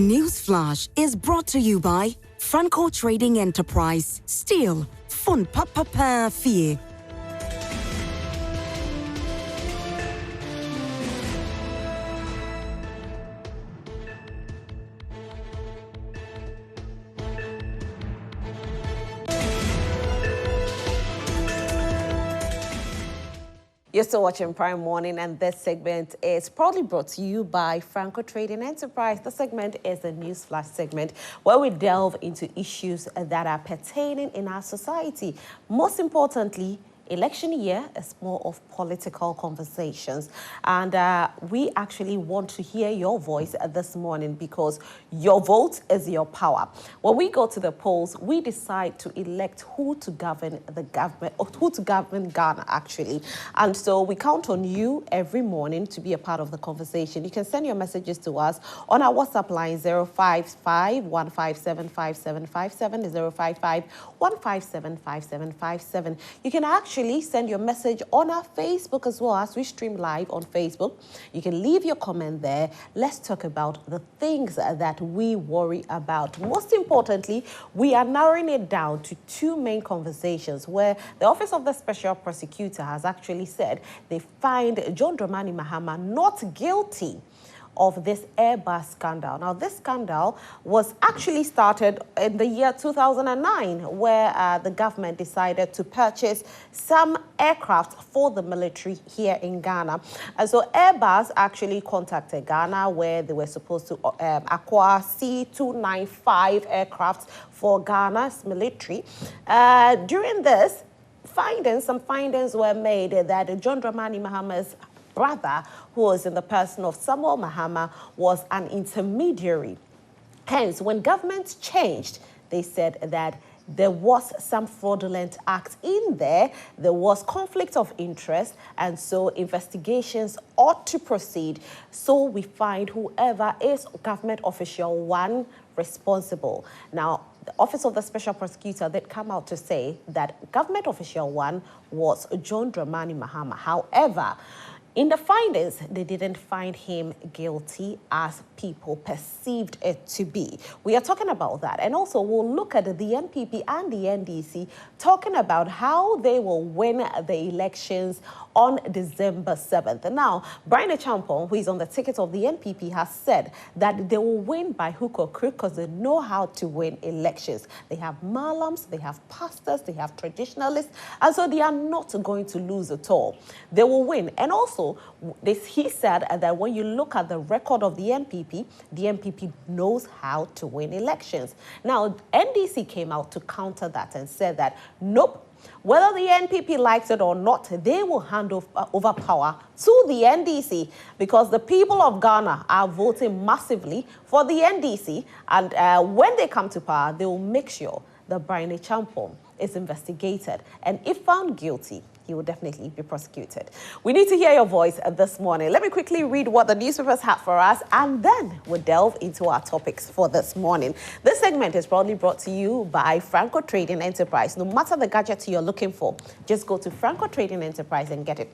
Newsflash is brought to you by Franco Trading Enterprise. Still, fun papa fee. You're still watching Prime Morning, and this segment is proudly brought to you by Franco Trading Enterprise. The segment is a news flash segment where we delve into issues that are pertaining in our society. Most importantly, election year is more of political conversations, and we actually want to hear your voice this morning because your vote is your power. When we go to the polls, we decide to elect who to govern the government, or who to govern Ghana actually, and so we count on you every morning to be a part of the conversation. You can send your messages to us on our WhatsApp line 055-157-5757, 055-157-5757. You can actually send your message on our Facebook as well, as we stream live on Facebook. You can leave your comment there. Let's talk about the things that we worry about. Most importantly, we are narrowing it down to two main conversations where the Office of the Special Prosecutor has actually said they find John Dramani Mahama not guilty of this Airbus scandal. Now, this scandal was actually started in the year 2009, where the government decided to purchase some aircraft for the military here in Ghana. And so Airbus actually contacted Ghana, where they were supposed to acquire C-295 aircraft for Ghana's military. During this, some findings were made that John Dramani Mahama's brother, who was in the person of Samuel Mahama, was an intermediary. Hence, when government changed, they said that there was some fraudulent act in there, there was conflict of interest, and so investigations ought to proceed. So we find whoever is government official one responsible. Now, the Office of the Special Prosecutor did come out to say that government official one was John Dramani Mahama. However, in the findings, they didn't find him guilty as people perceived it to be. We are talking about that. And also, we'll look at the NPP and the NDC talking about how they will win the elections on December 7th. Now, Brian Champon, who is on the ticket of the NPP, has said that they will win by hook or crook because they know how to win elections. They have malams, they have pastors, they have traditionalists, and so they are not going to lose at all. They will win. And also, he said that when you look at the record of the NPP knows how to win elections. Now, NDC came out to counter that and said that, nope, whether the NPP likes it or not, they will hand over power to the NDC because the people of Ghana are voting massively for the NDC. And when they come to power, they will make sure that Brian Champon is investigated. And if found guilty, he will definitely be prosecuted. We need to hear your voice this morning. Let me quickly read what the newspapers have for us, and then we'll delve into our topics for this morning. This segment is proudly brought to you by Franco Trading Enterprise. No matter the gadget you're looking for, just go to Franco Trading Enterprise and get it.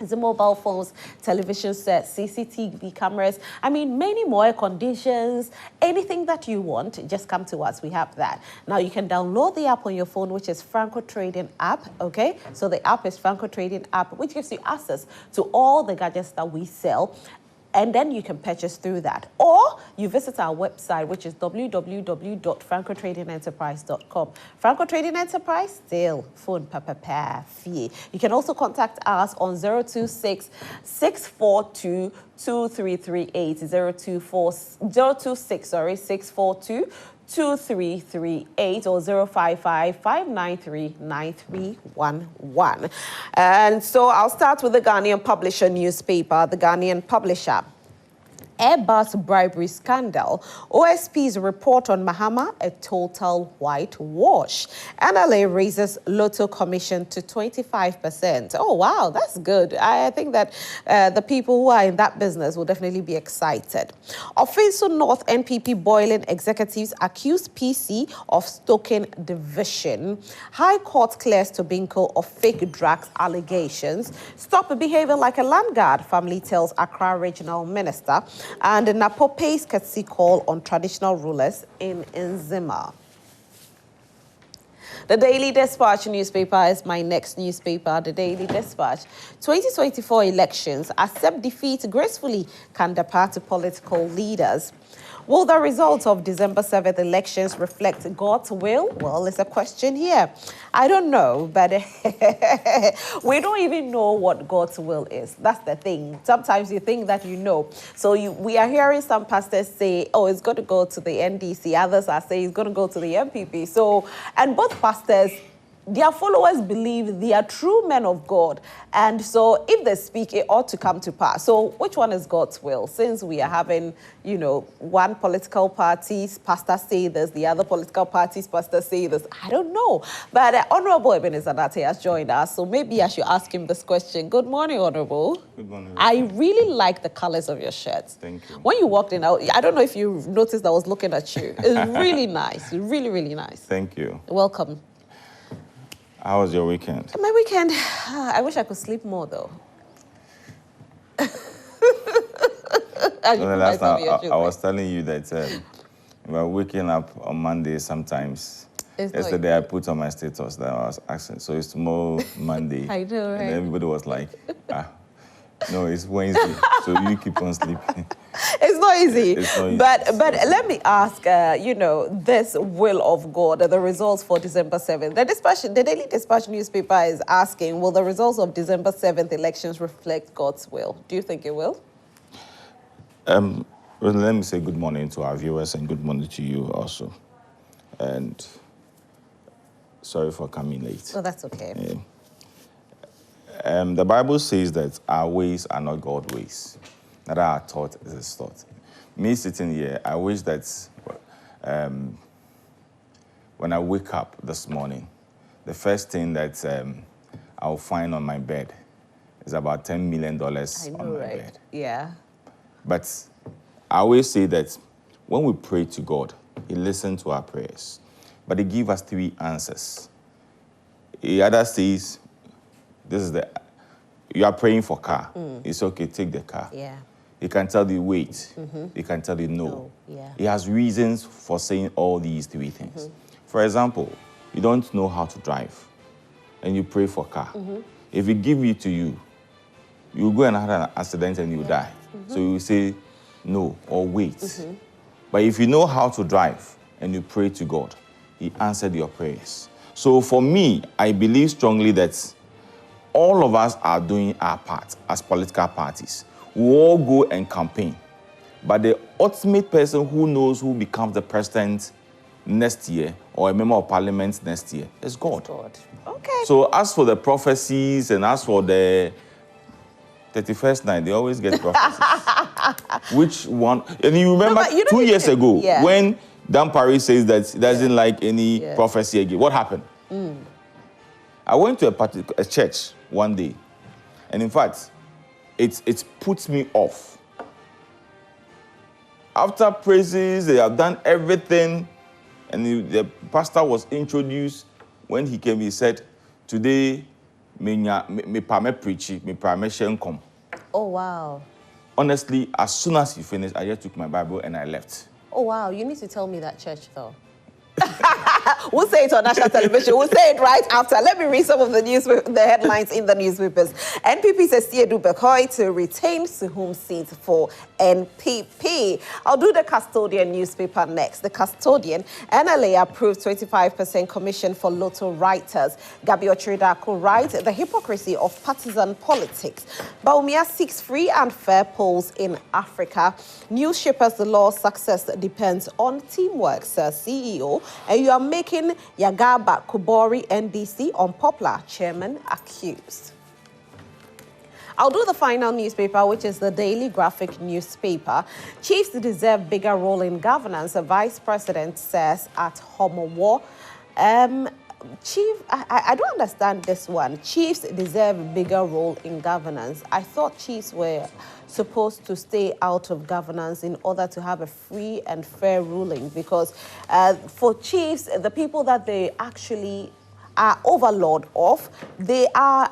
The mobile phones, television sets, CCTV cameras, many more air conditions, anything that you want, just come to us. We have that. Now, you can download the app on your phone, which is Franco Trading app, okay? So the app is Franco Trading app, which gives you access to all the gadgets that we sell. And then you can purchase through that. Or you visit our website, which is www.francotradingenterprise.com. Franco Trading Enterprise, still phone papa fee. You can also contact us on 026-642-2338, 026-642-2338 or 055-593-9311. And so I'll start with the Ghanaian Publisher newspaper, the Ghanaian Publisher. Airbus bribery scandal. OSP's report on Mahama, a total whitewash. NLA raises Lotto commission to 25%. Oh, wow, that's good. I think that the people who are in that business will definitely be excited. Offensive North NPP boiling executives accuse PC of stoking division. High Court clears Tobinco of fake drugs allegations. Stop behaving like a land guard, family tells Accra Regional Minister. And Napo pays courtesy call on traditional rulers in Nzima. The Daily Dispatch newspaper is my next newspaper, the Daily Dispatch. 2024 elections, accept defeat gracefully, can the party political leaders. Will the results of December 7th elections reflect God's will? Well, it's a question here. I don't know, but we don't even know what God's will is. That's the thing. Sometimes you think that you know. So we are hearing some pastors say, oh, it's going to go to the NDC. Others are saying it's going to go to the MPP. So, and both pastors, their followers believe they are true men of God. And so if they speak, it ought to come to pass. So which one is God's will? Since we are having, you know, one political party's pastor say this, the other political party's pastor say this, I don't know. But Honorable Ebenezer Nate has joined us, so maybe I should ask him this question. Good morning, Honorable. Good morning. I really like the colors of your shirt. Thank you. When you walked in, I don't know if you noticed I was looking at you. It's really nice, really, really nice. Thank you. Welcome. How was your weekend? My weekend, I wish I could sleep more though. Last night, I was telling you that we're waking up on Monday sometimes. Yesterday I put on my status that I was asking, so it's tomorrow Monday. I know, right? And everybody was like, no, it's Wednesday, so you keep on sleeping. It's not easy. It's not easy. But let me ask, you know, this will of God, the results for December 7th. The Daily Dispatch newspaper is asking, will the results of December 7th elections reflect God's will? Do you think it will? Well, let me say good morning to our viewers and good morning to you also. And sorry for coming late. Oh, that's okay. Yeah. The Bible says that our ways are not God's ways. That our thought is His thought. Me sitting here, I wish that when I wake up this morning, the first thing that I'll find on my bed is about $10 million on my bed. Yeah. But I always say that when we pray to God, He listens to our prayers. But He gives us 3 answers. He either says, you are praying for car. It's okay, take the car. Yeah. He can tell you wait. He can tell you no. Yeah. He has reasons for saying all these 3 things. For example, you don't know how to drive and you pray for car. If He give it to you, you go and have an accident and you die. So you say no or wait. But if you know how to drive and you pray to God, He answered your prayers. So for me, I believe strongly that all of us are doing our part as political parties. We all go and campaign. But the ultimate person who knows who becomes the president next year or a member of parliament next year is God. Okay. So as for the prophecies and as for the 31st night, they always get prophecies. Which one? And you remember 2 years ago when Dan Paris says that he doesn't like any prophecy again. What happened? I went to a church one day, and in fact, it puts me off. After praises, they have done everything, and the pastor was introduced. When he came, he said, "Today, me preach, me come." Oh wow! Honestly, as soon as he finished, I just took my Bible and I left. Oh wow! You need to tell me that church though. We'll say it on national television. We'll say it right after. Let me read some of the headlines in the newspapers. NPP says Siedu Bekoy to retain Suhum seat for NPP. I'll do the Custodian newspaper next. The Custodian, NLA approved 25% commission for Lotto writers. Gabi Ochridako writes, the hypocrisy of partisan politics. Baumia seeks free and fair polls in Africa. News shippers, the law's success depends on teamwork, says CEO. And you are making Yagaba Kubori NDC unpopular, chairman accused. I'll do the final newspaper, which is the Daily Graphic newspaper. Chiefs deserve bigger role in governance, the vice president says at Homowo. Chief, I don't understand this one. Chiefs deserve a bigger role in governance. I thought chiefs were supposed to stay out of governance in order to have a free and fair ruling, because for chiefs, the people that they actually are overlord of, they are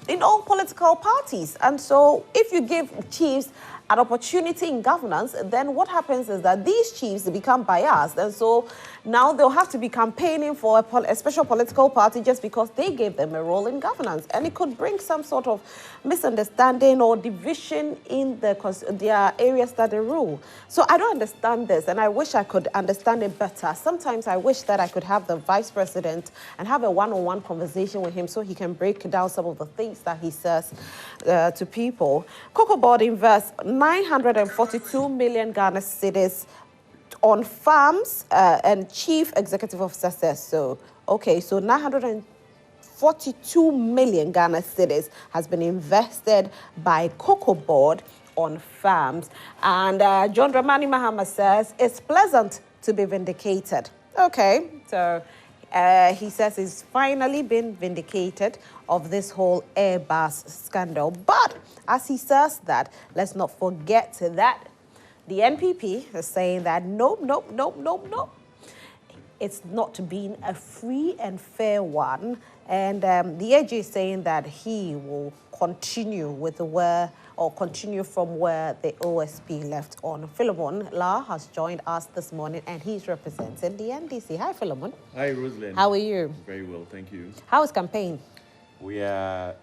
in all political parties. And so if you give chiefs an opportunity in governance, then what happens is that these chiefs become biased. And so now they'll have to be campaigning for a special political party just because they gave them a role in governance. And it could bring some sort of misunderstanding or division in their areas that they rule. So I don't understand this, and I wish I could understand it better. Sometimes I wish that I could have the vice president and have a one-on-one conversation with him so he can break down some of the things that he says to people. Cocoa Board invests 942 million Ghana cedis on farms and chief executive officer says so. Okay, so 942 million Ghana cedis has been invested by Cocoa Board on farms. And John Dramani Mahama says it's pleasant to be vindicated. Okay, so he says he's finally been vindicated of this whole Airbus scandal. But as he says that, let's not forget that the NPP is saying that nope. It's not been a free and fair one. And the AG is saying that he will continue with continue from where the OSP left on. Philemon La has joined us this morning and he's representing the NDC. Hi, Philemon. Hi, Rosalind. How are you? Very well, thank you. How is campaign? We are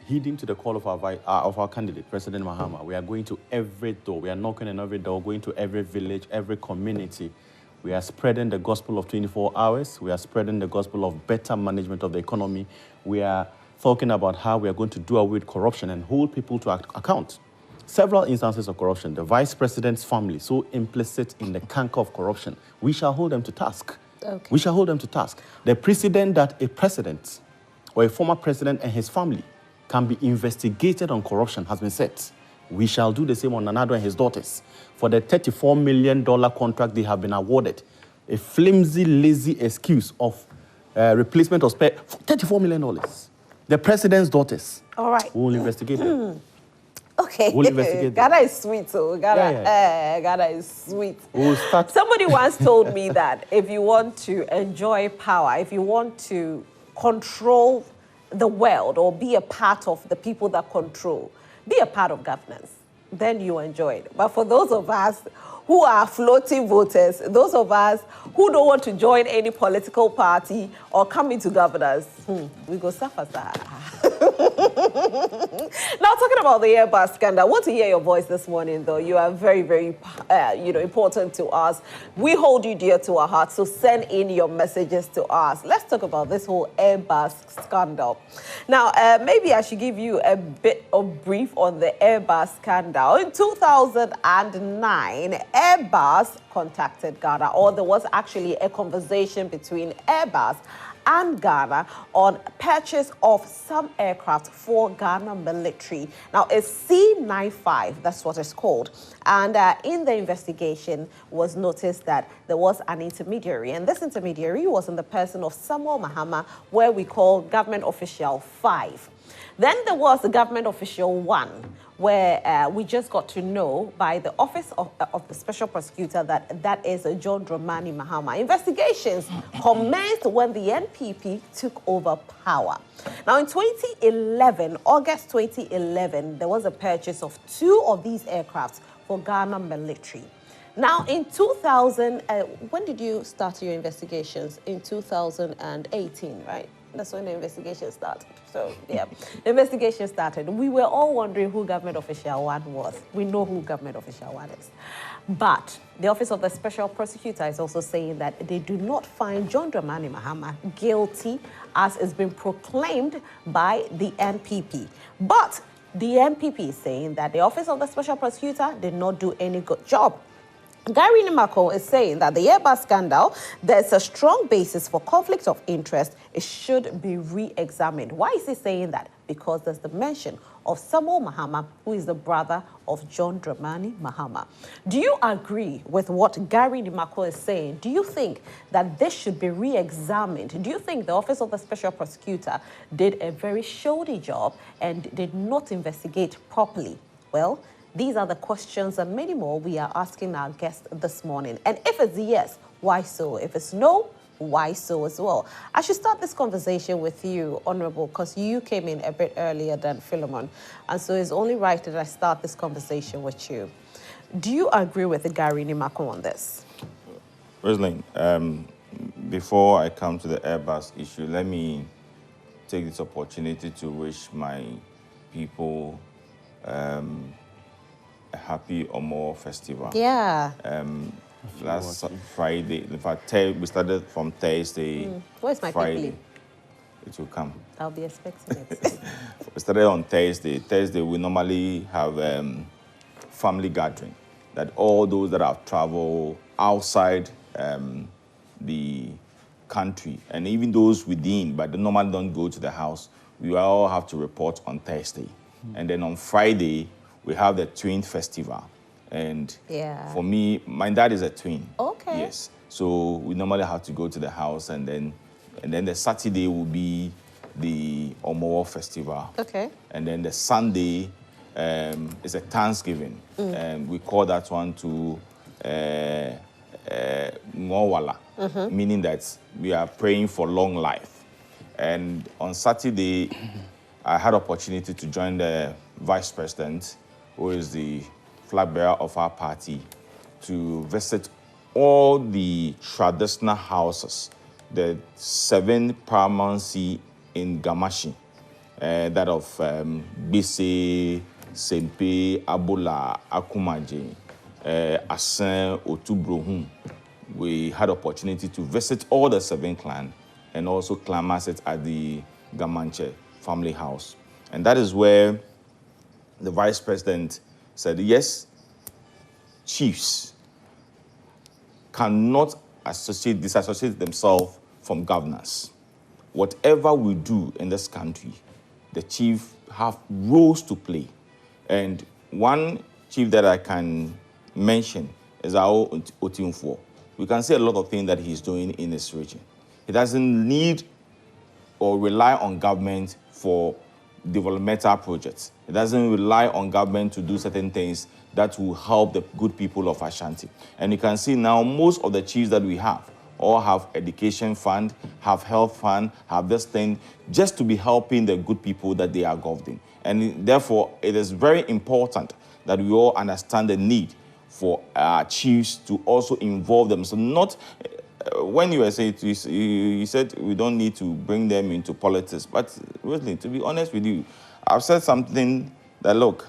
heeding to the call of our candidate, President Mahama. We are going to every door. We are knocking on every door, going to every village, every community. We are spreading the gospel of 24 hours. We are spreading the gospel of better management of the economy. We are talking about how we are going to do away with corruption and hold people to account. Several instances of corruption. The vice president's family, so implicit in the canker of corruption. We shall hold them to task. Okay. We shall hold them to task. The precedent that a president or a former president and his family can be investigated on corruption has been set. We shall do the same on Nanado and his daughters. For the $34 million contract they have been awarded, a flimsy, lazy excuse of replacement of spare $34 million. The president's daughters. All right. We will investigate them. Okay. We'll investigate them. Ghana is sweet, so Ghana is sweet. We'll start. Somebody once told me that if you want to enjoy power, if you want to control the world or be a part of the people that control, be a part of governance, then you enjoy it. But for those of us who are floating voters, those of us who don't want to join any political party or come into governance, we go suffer. Now, talking about the Airbus scandal, I want to hear your voice this morning, though. You are very, very, important to us. We hold you dear to our hearts, so send in your messages to us. Let's talk about this whole Airbus scandal. Now, maybe I should give you a bit of brief on the Airbus scandal. In 2009, Airbus contacted Ghana, or there was actually a conversation between Airbus and Ghana on purchase of some aircraft for Ghana military. Now, it's C95, that's what it's called. And in the investigation was noticed that there was an intermediary. And this intermediary was in the person of Samuel Mahama, where we call Government Official 5. Then there was the Government Official 1, where we just got to know by the Office of the Special Prosecutor that is John Dramani Mahama. Investigations commenced when the NPP took over power. Now, in 2011, August 2011, there was a purchase of 2 of these aircrafts for Ghana military. Now, in 2000, when did you start your investigations? In 2018, right? That's when the investigation started. So, yeah, the investigation started. We were all wondering who Government Official 1 was. We know who Government Official 1 is. But the Office of the Special Prosecutor is also saying that they do not find John Dramani Mahama guilty, as has been proclaimed by the NPP. But the NPP is saying that the Office of the Special Prosecutor did not do any good job. Gary Nimako is saying that the Airbus scandal, there's a strong basis for conflict of interest. It should be re-examined. Why is he saying that? Because there's the mention of Samuel Mahama, who is the brother of John Dramani Mahama. Do you agree with what Gary Nimako is saying? Do you think that this should be re-examined? Do you think the Office of the Special Prosecutor did a very shoddy job and did not investigate properly? Well, these are the questions and many more we are asking our guests this morning. And if it's yes, why so? If it's no, why so as well. I should start this conversation with you, Honorable, because you came in a bit earlier than Philemon, and so it's only right that I start this conversation with you. Do you agree with Gary Nimako on this? Rosalind, before I come to the Airbus issue, let me take this opportunity to wish my people a happy Omo festival. Yeah. Last Friday, in fact, we started from Thursday. Where's my Friday. people? It will come. I'll be expecting it. We started on Thursday. Thursday, we normally have family gathering, that all those that have traveled outside the country, and even those within, but they normally don't go to the house, we all have to report on Thursday. And then on Friday, we have the twin festival. And for me, my dad is a twin. Okay. Yes. So we normally have to go to the house, and then the Saturday will be the Omowo festival. Okay. And then the Sunday is a Thanksgiving. And we call that one to Mwawala, meaning that we are praying for long life. And on Saturday, I had opportunity to join the vice president, who is the flag bearer of our party, to visit all the traditional houses, the 7 paramountcy in Gamashi, that of Bise, Sempe, Abola, Akumaje, Asen, Otubrohun. We had opportunity to visit all the 7 clans and also clan masses at the Gamanche family house. And that is where the vice president said, yes, chiefs cannot disassociate themselves from governance. Whatever we do in this country, the chief have roles to play. And one chief that I can mention is our Otimfo. We can say a lot of things that he's doing in this region. He doesn't need or rely on government for developmental projects. It doesn't rely on government to do certain things that will help the good people of Ashanti. And you can see now most of the chiefs that we have all have education fund, have health fund, have this thing, just to be helping the good people that they are governing. And therefore, it is very important that we all understand the need for our chiefs to also involve them. So not, when you were saying, you said we don't need to bring them into politics. But really, to be honest with you, I've said something that, look,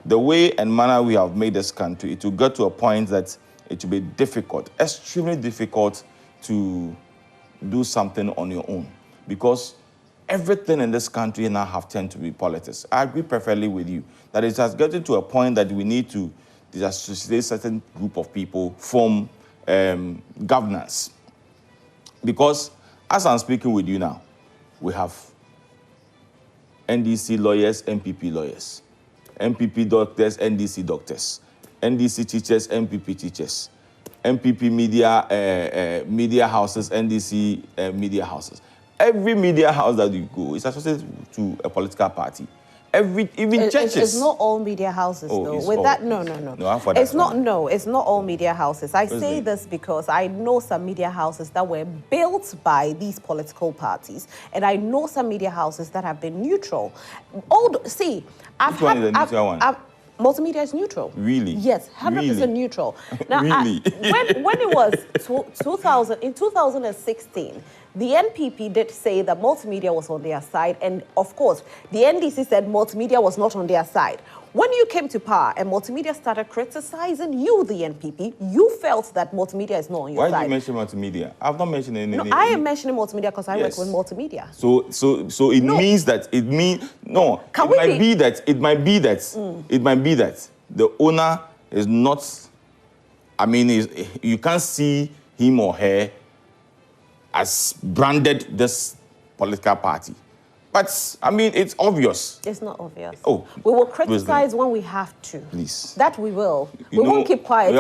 the way and manner we have made this country, it will get to a point that it will be difficult, extremely difficult to do something on your own. Because everything in this country now have tend to be politics. I agree perfectly with you that it has gotten to a point that we need to disassociate certain group of people from governance. Because as I'm speaking with you now, we have NDC lawyers, MPP lawyers, MPP doctors, NDC doctors, NDC teachers, MPP teachers, MPP media houses, NDC media houses. Every media house that you go is associated to a political party. Even churches. It's not all media houses, though. With all, that, no. It's not all media houses. I say this because I know some media houses that were built by these political parties, and I know some media houses that have been neutral. See, Which one is the neutral one? Multimedia is neutral. Really? Yes, 100% really? Neutral. Now, really? when it was 2016, the NPP did say that multimedia was on their side, and of course, the NDC said multimedia was not on their side. When you came to power and multimedia started criticizing you, the NPP, you felt that multimedia is not on your side. Why did you mention multimedia? I've not mentioned any. No, I am mentioning multimedia because I work with multimedia. So it means that it might be that the owner is not. I mean, you can't see him or her as branded this political party. But, I mean, it's obvious. It's not obvious. Oh, we will criticize when we have to. Please. That we will. We won't keep quiet.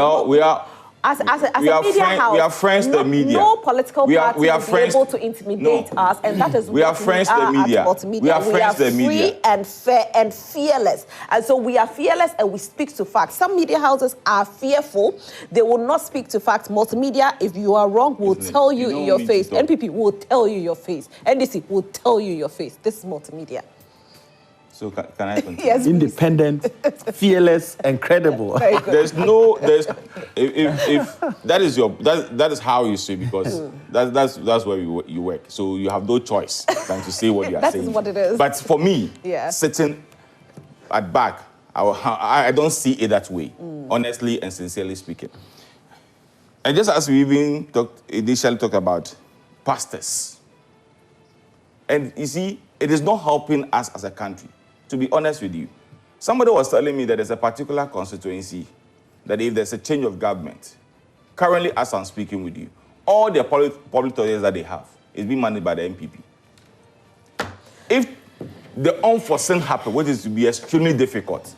As a are media house, we are friends the media. No political party will be able to intimidate us, and that is we are friends the media. We are friends the media. Free and fair and fearless, and so we are fearless and we speak to facts. Some media houses are fearful; they will not speak to facts. Multimedia, if you are wrong, will tell you in your face. NPP will tell you your face. NDC will tell you your face. This is multimedia. So can I continue? Yes, independent, fearless, and credible. if that is that is how you say, because that's where you work. So you have no choice than to say what you are saying. That is what it is. But for me, sitting at back, I don't see it that way, honestly and sincerely speaking. And just as we even initially talked about pastors, and you see, it is not helping us as a country. To be honest with you, somebody was telling me that there's a particular constituency that if there's a change of government, currently as I'm speaking with you, all the public toilets that they have is being managed by the MPP. If the unforeseen happens, which is to be extremely difficult,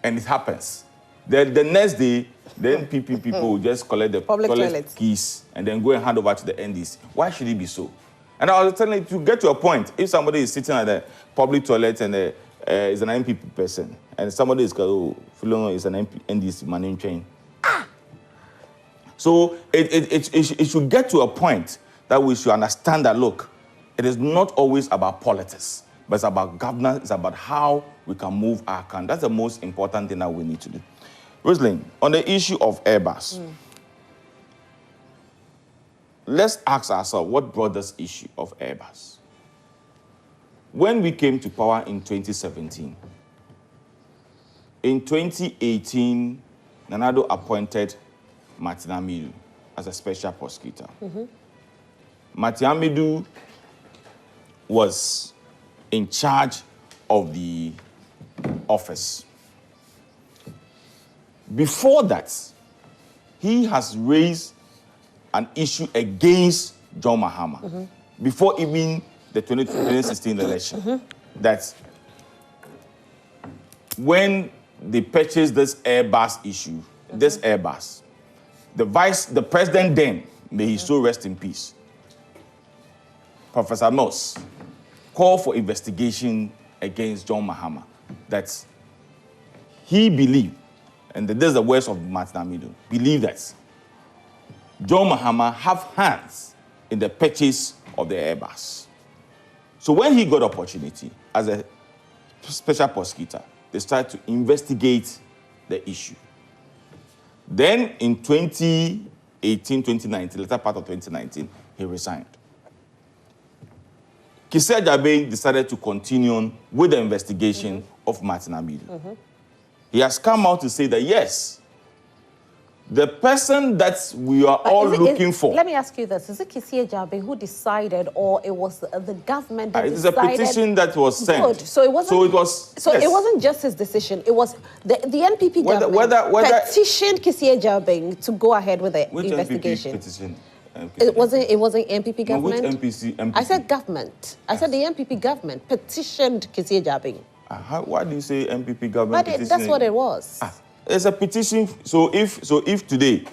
and it happens, then the next day, the MPP people will just collect the toilet keys and then go and hand over to the NDC. Why should it be so? And I was telling you, to get to a point, if somebody is sitting at the public toilet and is an MPP person, and somebody is is an NDC money chain. So it should get to a point that we should understand that, look, it is not always about politics, but it's about governance, it's about how we can move our country. That's the most important thing that we need to do. Rosalind, on the issue of Airbus, let's ask ourselves what brought this issue of Airbus. When we came to power in 2017, in 2018, Nanado appointed Martin Amidu as a special prosecutor. Martin Amidu was in charge of the office. Before that, he has raised an issue against John Mahama before even the 2016 election. That when they purchased this Airbus issue, this Airbus, the president then, may he so rest in peace, Professor Moss, called for investigation against John Mahama. That he believed, and this is the words of Martin Amidu, believed that John Mahama have hands in the purchase of the Airbus. So when he got opportunity as a special prosecutor, they started to investigate the issue. Then in 2018, 2019, later part of 2019, he resigned. Kisea Jabe decided to continue on with the investigation of Martin Amidu. He has come out to say that, yes, the person that we are all looking for. Let me ask you this. Is it Kisea Jabe who decided, or it was the government that decided? It's a petition that was sent. Good. So it wasn't just his decision. It was the NPP government petitioned Kisea Jabe to go ahead with the investigation. NPP petition? It wasn't NPP government? No, which MPP? I said government. I said the NPP government petitioned Kisea Jabe. Why do you say MPP government petition? That's what it was. It's a petition. So if today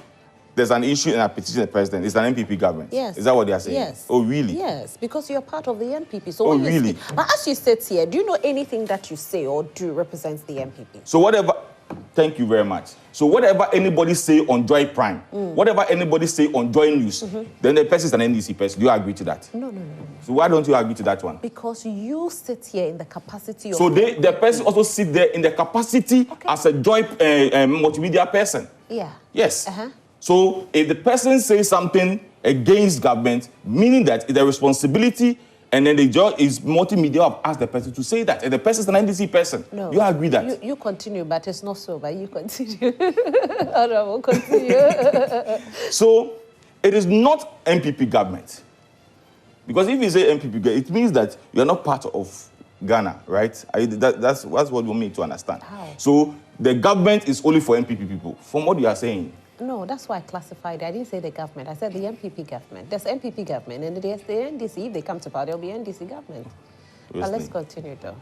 there's an issue in a petition of the president, it's an MPP government. Yes. Is that what they are saying? Yes. Oh, really? Yes, because you're part of the NPP. So oh, really? But as you said here, do you know anything that you say or do represents the NPP? So whatever. Thank you very much. So whatever anybody say on Joy Prime, whatever anybody say on Joy News, then the person is an NDC person. Do you agree to that? No. So why don't you agree to that one? Because you sit here in the capacity of... So the person also sit there in the capacity as a Joy multimedia person. Yeah. Yes. So if the person says something against government, meaning that it's a responsibility, and then the judge is multimedia have asked the person to say that. And the person is an NDC person. No. You agree that? You continue, but it's not so, but you continue. All right, we'll continue. So it is not MPP government. Because if you say MPP government, it means that you are not part of Ghana, right? That's what we want me to understand. How? So the government is only for MPP people, from what you are saying. No, that's why I classified it. I didn't say the government. I said the MPP government. There's MPP government, and there's the NDC. If they come to power, there'll be NDC government. But let's continue, though.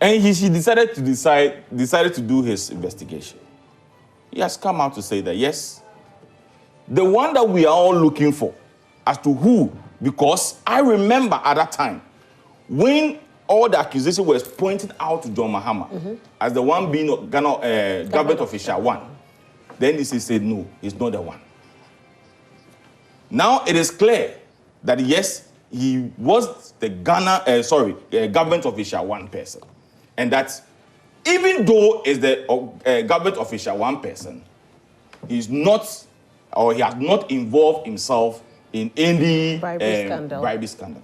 And he decided to do his investigation. he has come out to say that, yes, the one that we are all looking for as to who, because I remember at that time when all the accusation was pointed out to John Mahama as the one being government official one, then this said, no, he's not the one. Now it is clear that, yes, he was the government official one person. And that even though is the government official one person, he's not, or he has not involved himself in any bribery scandal.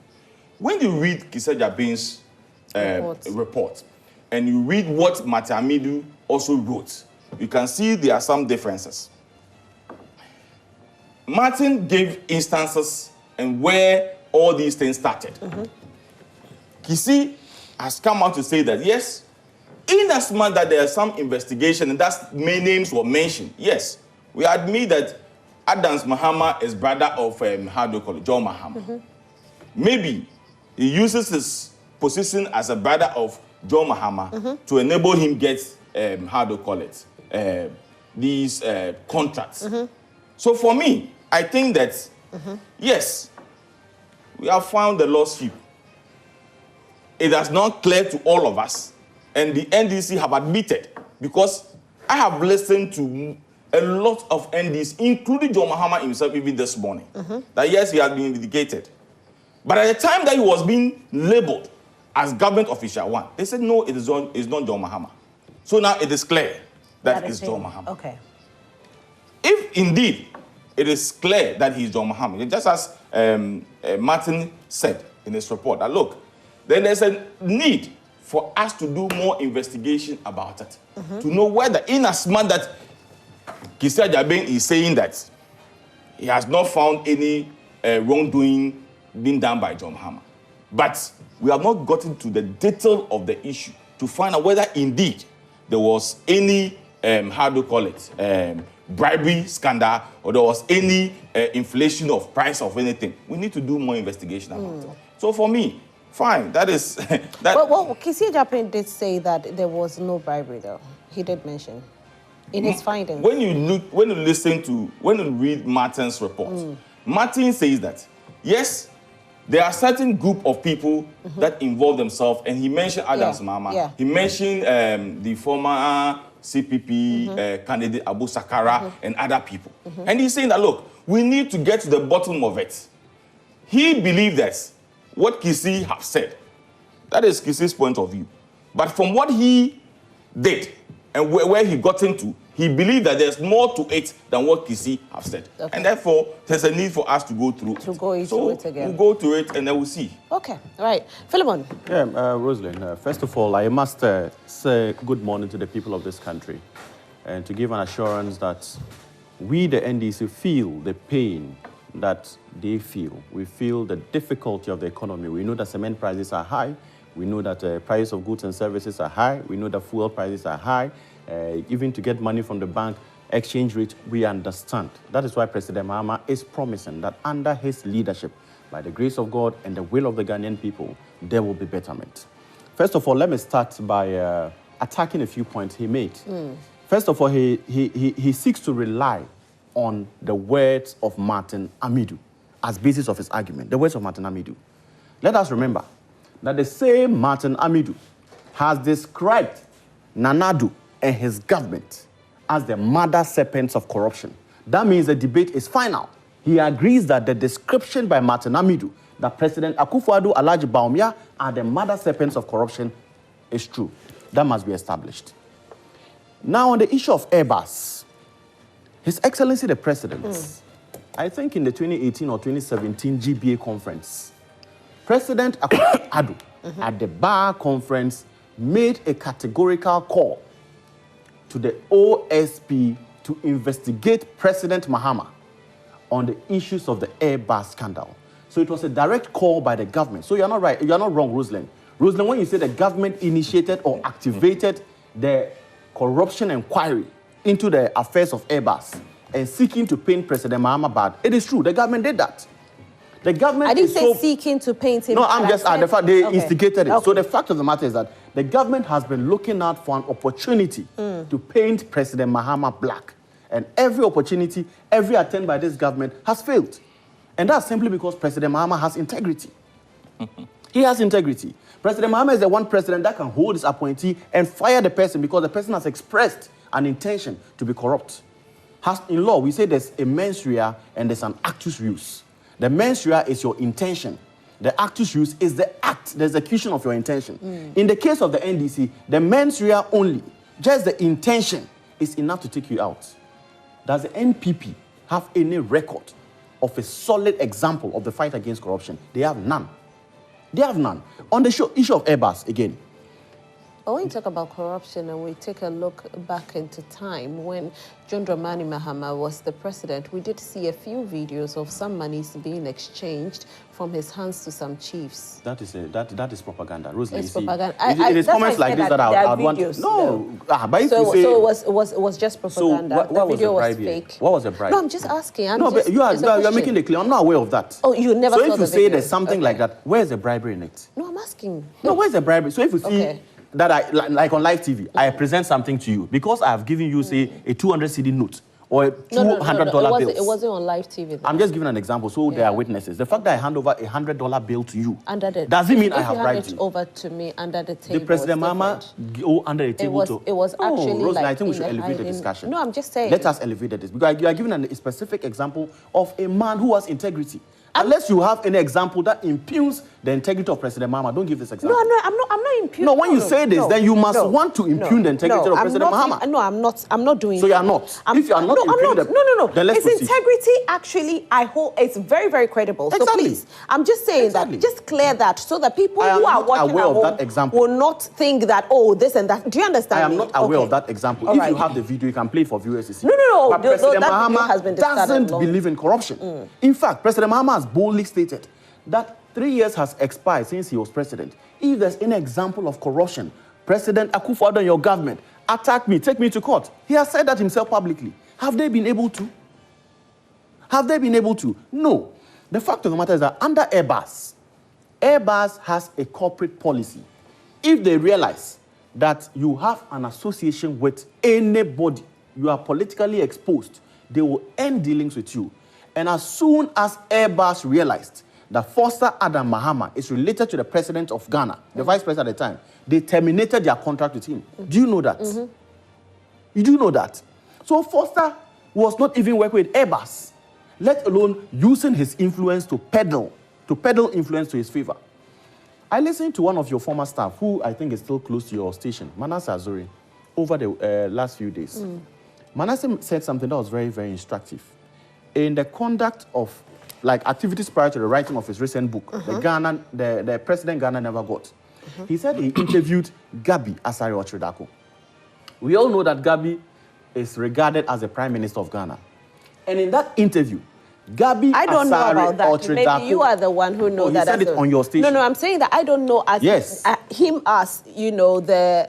When you read Kisa Jabin's report, and you read what Martin Amidu also wrote, you can see there are some differences. Martin gave instances and where all these things started. Kisi has come out to say that, yes, in as much that there is some investigation and that many names were mentioned, yes, we admit that Adams Mahama is brother of, how do you call it, John Mahama. Maybe he uses his position as a brother of John Mahama to enable him get, how do you call it, these contracts. So for me, I think that, yes, we have found the lost sheep. It is not clear to all of us. And the NDC have admitted, because I have listened to a lot of NDCs, including John Mahama himself even this morning, that yes, he has been vindicated. But at the time that he was being labeled as government official one, they said, no, it's not John Mahama. So now it is clear that it's John Mahama. Okay. If indeed it is clear that he's John Mahama, just as Martin said in his report, that look, then there's a need for us to do more investigation about it, to know whether, in as much that Kisa Jabin is saying that he has not found any wrongdoing being done by John Mahama, but we have not gotten to the detail of the issue to find out whether indeed there was any, how do you call it, bribery scandal, or there was any inflation of price of anything. We need to do more investigation about it. So for me, fine, that is... Well, Kisi Japin did say that there was no bribery, though. He did mention in his findings. When you read Martin's report, Martin says that, yes, there are certain group of people that involve themselves, and he mentioned Adams Mahama. Yeah. He mentioned the former CPP candidate Abu Sakara and other people. And he's saying that, look, we need to get to the bottom of it. He believed that what Kisi have said, that is Kisi's point of view. But from what he did and where he got into, he believed that there's more to it than what Kisi have said. Okay. And therefore, there's a need for us to go through it again. We'll go through it and then we'll see. Okay, all right. Philemon. Yeah, Rosalind, first of all, I must say good morning to the people of this country and to give an assurance that we, the NDC, feel the pain that they feel. We feel the difficulty of the economy. We know that cement prices are high. We know that the price of goods and services are high. We know that fuel prices are high. Even to get money from the bank, exchange rate, we understand. That is why President Mahama is promising that under his leadership, by the grace of God and the will of the Ghanaian people, there will be betterment. First of all, let me start by attacking a few points he made. First of all, he seeks to rely on the words of Martin Amidu as basis of his argument, the words of Martin Amidu. Let us remember that the same Martin Amidu has described Nanadu and his government as the mother serpents of corruption. That means the debate is final. He agrees that the description by Martin Amidu that President Akufo-Addo, Alhaji Bawumia are the mother serpents of corruption is true. That must be established. Now, on the issue of Airbus, His Excellency the President, I think in the 2018 or 2017 GBA conference, President Akufo-Addo at the Bar conference made a categorical call to the OSP to investigate President Mahama on the issues of the Airbus scandal. So it was a direct call by the government. So you're not right, you're not wrong, Rosalind. Rosalind, when you say the government initiated or activated the corruption inquiry into the affairs of Airbus and seeking to paint President Mahama bad, it is true, the government did that. The government I didn't say seeking to paint him. No, I'm just the fact they instigated it. Okay. So the fact of the matter is that the government has been looking out for an opportunity to paint President Mahama black. And every opportunity, every attempt by this government has failed. And that's simply because President Mahama has integrity. He has integrity. President Mahama is the one president that can hold his appointee and fire the person because the person has expressed an intention to be corrupt. In law, we say there's a mens rea and there's an actus reus. The mens rea is your intention. The actus reus is the act, the execution of your intention. In the case of the NDC, the mens rea only, just the intention is enough to take you out. Does the NPP have any record of a solid example of the fight against corruption? They have none. They have none. On the issue of Airbus, again. But when you talk about corruption and we take a look back into time, when John Dramani Mahama was the president, we did see a few videos of some monies being exchanged from his hands to some chiefs. That is propaganda. Rosemary, it's propaganda. It is comments like this that I want to... No. But if you say, so it was just propaganda. So what the video was the bribe fake. What was the bribe? No, I'm just asking. But you are making it clear. I'm not aware of that. Oh, you never saw the video? So if you say there's something like that, where's the bribery in it? No, I'm asking. No, where's the bribery? So if you see... that like on live TV, I present something to you because I have given you, say, a 200 CD note or a $200 bill. It wasn't on live TV. Then. I'm just giving an example, so there are witnesses. The fact that I hand over a $100 bill to you, does it mean I have bribed you? If you hand it over to me under the table, the President Mahama go under the table it was actually Rosemary, like... I think we should elevate the discussion. No, I'm just saying. Let us elevate this. Because you are giving a specific example of a man who has integrity. Unless you have any example that impugns the integrity of President Mahama, don't give this example. No, I'm not impugning. No, when you say this, then you must want to impugn the integrity of President Mahama. No, I'm not doing that. So you are not. If you are not impugning then let's proceed. Integrity, actually, I hope it's very, very credible. Exactly. So please, I'm just saying that, just clear that so that people who are watching at home will not think that, oh, this and that. Do you understand? I am not aware of that example. If you have the video, you can play for viewers to see. No. But President Mahama doesn't believe in corruption. In fact, President Mahama has boldly stated that 3 years has expired since he was president. If there's any example of corruption, President Akufo-Addo and your government attack me, take me to court. He has said that himself publicly. Have they been able to? Have they been able to? No. The fact of the matter is that under Airbus has a corporate policy. If they realize that you have an association with anybody, you are politically exposed, they will end dealings with you. And as soon as Airbus realized that Foster Adam Mahama is related to the president of Ghana, the vice president at the time, they terminated their contract with him. Do you know that? You do know that? So Foster was not even working with Airbus, let alone using his influence to peddle influence to his favor. I listened to one of your former staff, who I think is still close to your station, Manasseh Azuri, over the last few days. Manasseh said something that was very, very instructive. In the conduct of activities prior to the writing of his recent book, the President Ghana Never Got, he said he interviewed Gabi Asare Otredako. We all know that Gabi is regarded as the Prime Minister of Ghana. And in that interview, Gabi I don't know about that. Otredako, maybe you are the one who knows that. You said it on your station. No, I'm saying that I don't know as him as, you know, the...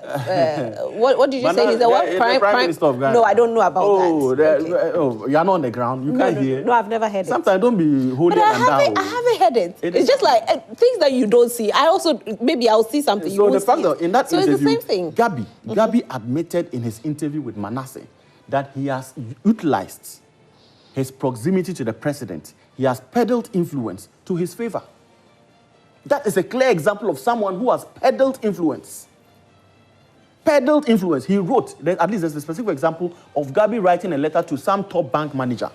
what did you say? He's the Prime Minister of Ghana. No, I don't know about that. You are not on the ground. You can't hear. No, I've never heard it. Sometimes don't be holding I haven't heard it. It's just like things that you don't see. I also, maybe I'll see something you won't see. So the fact that in that interview, it's the same thing. Gabi admitted in his interview with Manasseh that he has utilized his proximity to the president. He has peddled influence to his favor. That is a clear example of someone who has peddled influence. Peddled influence. He wrote, at least there's a specific example of Gabi writing a letter to some top bank manager.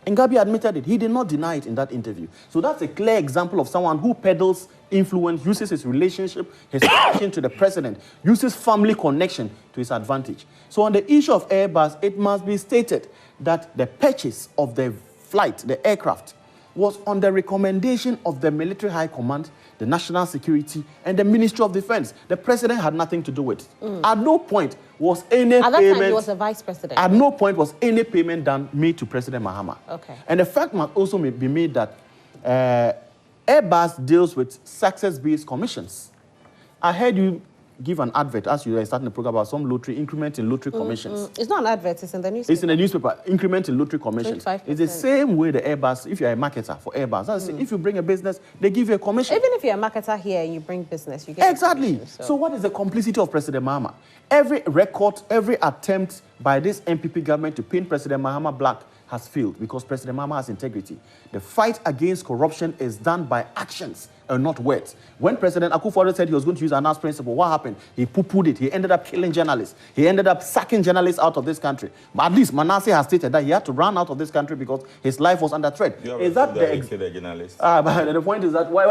And Gabi admitted it. He did not deny it in that interview. So that's a clear example of someone who peddles influence, uses his relationship, his connection to the president, uses family connection to his advantage. So on the issue of Airbus, it must be stated that the purchase of the flight, the aircraft, was on the recommendation of the Military High Command, the National Security, and the Ministry of Defense. The president had nothing to do with it. At no point was any payment... At that time, he was a vice president. At no point was any payment done made to President Mahama. Okay. And the fact must also be made that Airbus deals with success-based commissions. I heard you give an advert as you are starting the program about some lottery, increment in lottery commissions. It's not an advert, it's in the newspaper. It's in the newspaper, increment in lottery commissions. 25%. It's the same way the Airbus, if you're a marketer for Airbus, that's if you bring a business, they give you a commission. Even if you're a marketer here and you bring business, you get Exactly. So what is the complicity of President Mahama? Every record, every attempt by this MPP government to paint President Mahama black has failed because President Mahama has integrity. The fight against corruption is done by actions and not words. When President Akufo-Addo said he was going to use an principle, what happened? He poo-pooed it. He ended up killing journalists. He ended up sacking journalists out of this country. But at least Manasseh has stated that he had to run out of this country because his life was under threat. Is that the journalist? But the point is that wait.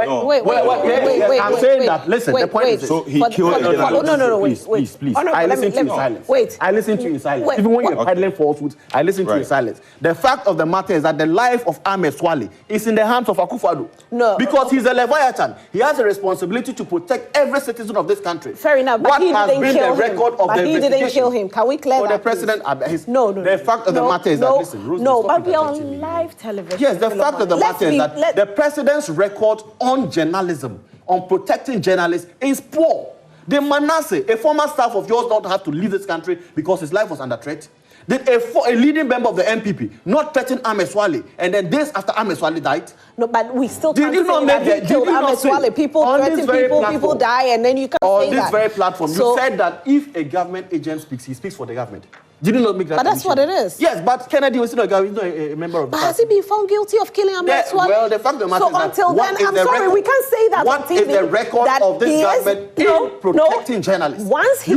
I'm saying that. Listen, the point is so he killed a journalist. No, please. Oh, no, I listen to you in silence. Wait. I listen to you in silence. Even when you're peddling falsehoods, I listen to you in silence. The fact of the matter is that the life of Ahmed Swale is in the hands of Akufo-Addo. No. Because he's a Leviathan. He has a responsibility to protect every citizen of this country. Fair enough, but what he has didn't been kill the record him. of But the he didn't kill him. Can we clear that? The president, No. The fact of the matter is that, listen, Rose, no, stop but we are interjecting on me. live television. Yes, the fact of the matter is that the president's record on journalism, on protecting journalists, is poor. The Manasseh, a former staff of yours, don't have to leave this country because his life was under threat. Did a leading member of the MPP not threaten Ahmed Swale, and then days after Ahmed Swale died? No, but we still Did can't you say not that make he killed Ahmed Swale. People threaten people, people die, and then you can't say that. On this very platform, you said that if a government agent speaks, he speaks for the government. Did you not make that? But that's what it is. Yes, but Kennedy was still a member of the But party. has he been found guilty of killing Ahmed Swale? Well, the fact of the matter is that until then, I'm sorry, we can't say that what on TV. is the record of this government in protecting journalists? Once he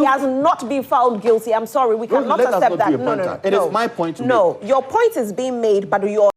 has not been found guilty, I'm sorry, we cannot accept that. No. It is my point to make. No, your point is being made, but your